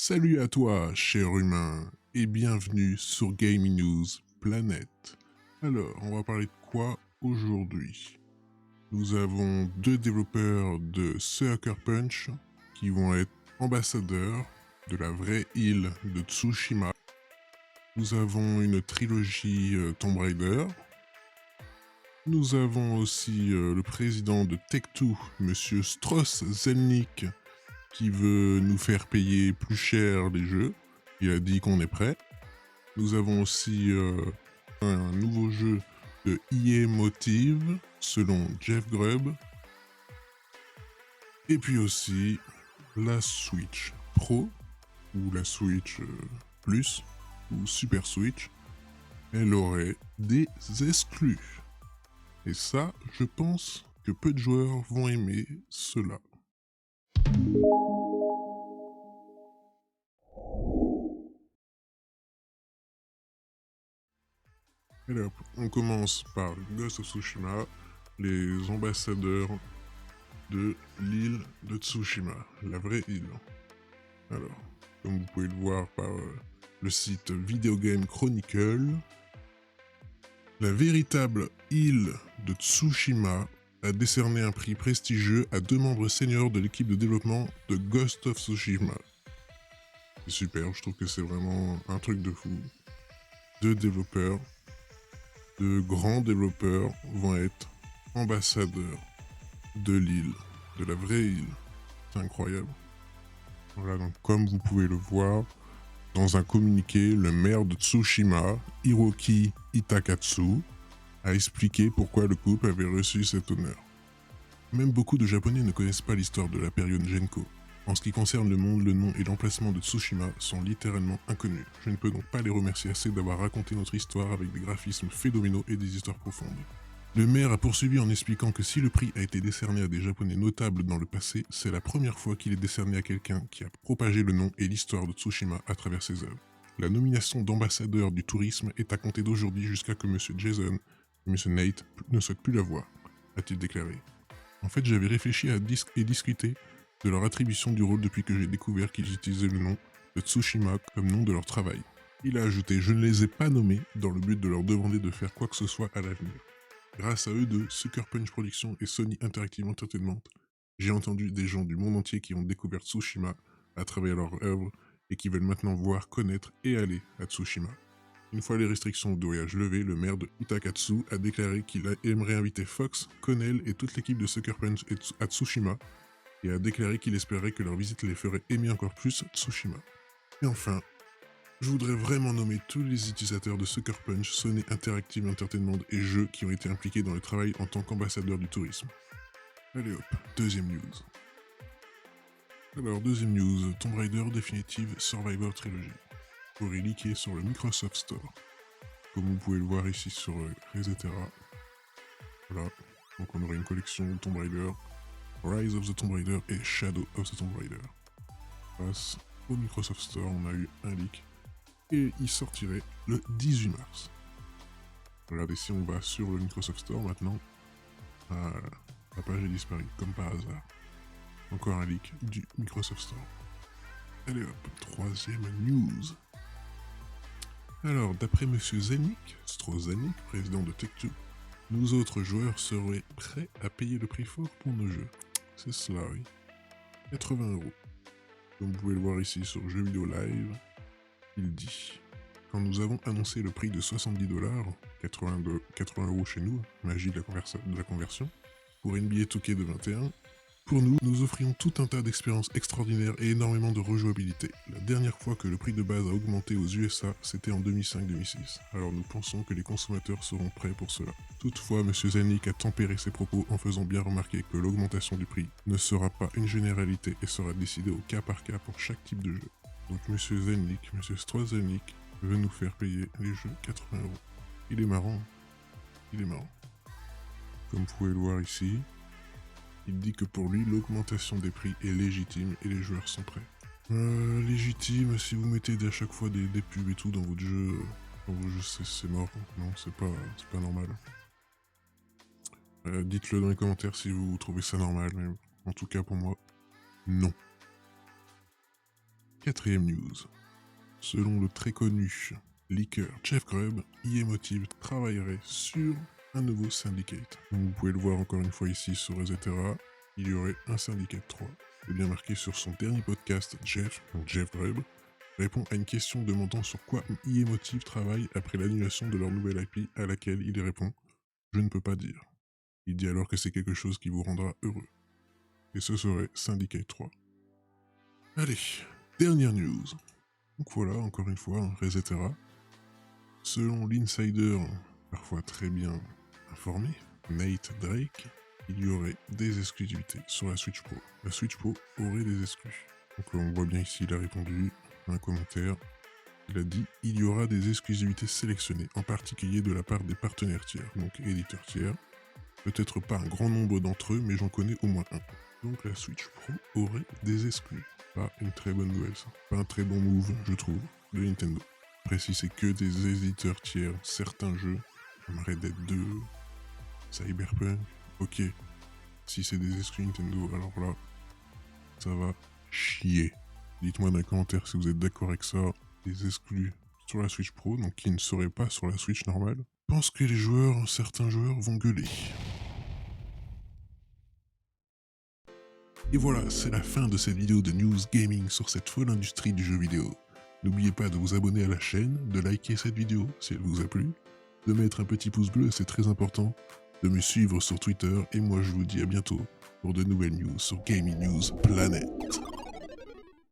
Salut à toi, cher humain, et bienvenue sur Gaming News Planète. Alors, on va parler de quoi aujourd'hui? Nous avons deux développeurs de Sucker Punch qui vont être ambassadeurs de la vraie île de Tsushima. Nous avons une trilogie Tomb Raider. Nous avons aussi le président de Tech2, Monsieur Strauss Zelnick, qui veut nous faire payer plus cher les jeux. Il a dit qu'on est prêt. Nous avons aussi un nouveau jeu de EA Motive, selon Jeff Grubb. Et puis aussi la Switch Pro, ou la Switch Plus, ou Super Switch. Elle aurait des exclus. Et ça, je pense que peu de joueurs vont aimer cela. Allez hop, on commence par Ghost of Tsushima, les ambassadeurs de l'île de Tsushima, la vraie île. Alors, comme vous pouvez le voir par le site Video Game Chronicle, la véritable île de Tsushima a décerné un prix prestigieux à deux membres seniors de l'équipe de développement de Ghost of Tsushima. C'est super, je trouve que c'est vraiment un truc de fou. Deux développeurs, deux grands développeurs vont être ambassadeurs de l'île, de la vraie île. C'est incroyable. Voilà, donc comme vous pouvez le voir, dans un communiqué, le maire de Tsushima, Hiroki Itakatsu, a expliqué pourquoi le couple avait reçu cet honneur. Même beaucoup de Japonais ne connaissent pas l'histoire de la période Genko. En ce qui concerne le monde, le nom et l'emplacement de Tsushima sont littéralement inconnus. Je ne peux donc pas les remercier assez d'avoir raconté notre histoire avec des graphismes phénoménaux et des histoires profondes. Le maire a poursuivi en expliquant que si le prix a été décerné à des Japonais notables dans le passé, c'est la première fois qu'il est décerné à quelqu'un qui a propagé le nom et l'histoire de Tsushima à travers ses œuvres. La nomination d'ambassadeur du tourisme est à compter d'aujourd'hui jusqu'à que M. Jason et M. Nate ne souhaitent plus la voir, a-t-il déclaré. En fait, j'avais réfléchi et discuté de leur attribution du rôle depuis que j'ai découvert qu'ils utilisaient le nom de Tsushima comme nom de leur travail. Il a ajouté « Je ne les ai pas nommés dans le but de leur demander de faire quoi que ce soit à l'avenir. Grâce à eux deux, Sucker Punch Productions et Sony Interactive Entertainment, j'ai entendu des gens du monde entier qui ont découvert Tsushima à travers leur œuvre et qui veulent maintenant voir, connaître et aller à Tsushima. Une fois les restrictions de voyage levées, le maire de Itakatsu a déclaré qu'il aimerait inviter Fox, Connell et toute l'équipe de Sucker Punch à Tsushima et a déclaré qu'il espérait que leur visite les ferait aimer encore plus Tsushima. Et enfin, je voudrais vraiment nommer tous les utilisateurs de Sucker Punch, Sony Interactive Entertainment et jeux qui ont été impliqués dans le travail en tant qu'ambassadeurs du tourisme. Allez hop, deuxième news. Alors, deuxième news, Tomb Raider Definitive Survivor Trilogy. Aurait leaké sur le Microsoft Store. Comme vous pouvez le voir ici sur Resetera. Voilà, donc on aurait une collection Tomb Raider, Rise of the Tomb Raider et Shadow of the Tomb Raider. Face au Microsoft Store, on a eu un leak et il sortirait le 18 mars. Regardez, si on va sur le Microsoft Store maintenant, la page est disparue, comme par hasard. Encore un leak du Microsoft Store. Allez hop, troisième news. Alors, d'après Monsieur Zelnick, Strauss Zelnick, président de Tech2, nous autres joueurs seraient prêts à payer le prix fort pour nos jeux. C'est cela, oui. 80€. Comme vous pouvez le voir ici sur Jeux Vidéo Live, il dit: quand nous avons annoncé le prix de 70$, 80€ chez nous, magie de la conversion, pour NBA 2K de 21, pour nous, nous offrions tout un tas d'expériences extraordinaires et énormément de rejouabilité. La dernière fois que le prix de base a augmenté aux USA, c'était en 2005-2006. Alors nous pensons que les consommateurs seront prêts pour cela. Toutefois, M. Zelnick a tempéré ses propos en faisant bien remarquer que l'augmentation du prix ne sera pas une généralité et sera décidée au cas par cas pour chaque type de jeu. Donc M. Zelnick, M. Strauss Zelnick, veut nous faire payer les jeux 80€. Il est marrant. Il est marrant. Comme vous pouvez le voir ici, il dit que pour lui, l'augmentation des prix est légitime et les joueurs sont prêts. Légitime, si vous mettez à chaque fois des pubs et tout dans votre jeu, c'est mort. Non, c'est pas normal. Dites-le dans les commentaires si vous trouvez ça normal, mais en tout cas pour moi, non. 4ème news. Selon le très connu leaker Jeff Grubb, EA Motive travaillerait sur un nouveau syndicate. Donc vous pouvez le voir encore une fois ici sur Resetera, il y aurait un syndicate 3. C'est bien marqué sur son dernier podcast, Jeff Grubb, répond à une question demandant sur quoi EA Motive travaille après l'annulation de leur nouvelle IP, à laquelle il répond « Je ne peux pas dire ». Il dit alors que c'est quelque chose qui vous rendra heureux. Et ce serait Syndicate 3. Allez, dernière news. Donc voilà, encore une fois, Resetera. Selon l'insider, parfois très bien informé, Nate Drake, il y aurait des exclusivités sur la Switch Pro. La Switch Pro aurait des exclus. Donc on voit bien ici, il a répondu à un commentaire. Il a dit « Il y aura des exclusivités sélectionnées, en particulier de la part des partenaires tiers, donc éditeurs tiers. Peut-être pas un grand nombre d'entre eux, mais j'en connais au moins un. » Donc la Switch Pro aurait des exclus. Pas une très bonne nouvelle ça. Pas un très bon move, je trouve, de Nintendo. Après si c'est que des éditeurs tiers, certains jeux, comme Red Dead 2, Cyberpunk, ok. Si c'est des exclus Nintendo, alors là, ça va chier. Dites-moi dans les commentaires si vous êtes d'accord avec ça. Des exclus sur la Switch Pro, donc qui ne seraient pas sur la Switch normale. Je pense que les joueurs, certains joueurs vont gueuler. Et voilà, c'est la fin de cette vidéo de news gaming sur cette folle industrie du jeu vidéo. N'oubliez pas de vous abonner à la chaîne, de liker cette vidéo si elle vous a plu, de mettre un petit pouce bleu, c'est très important, de me suivre sur Twitter, et moi je vous dis à bientôt pour de nouvelles news sur Gaming News Planet.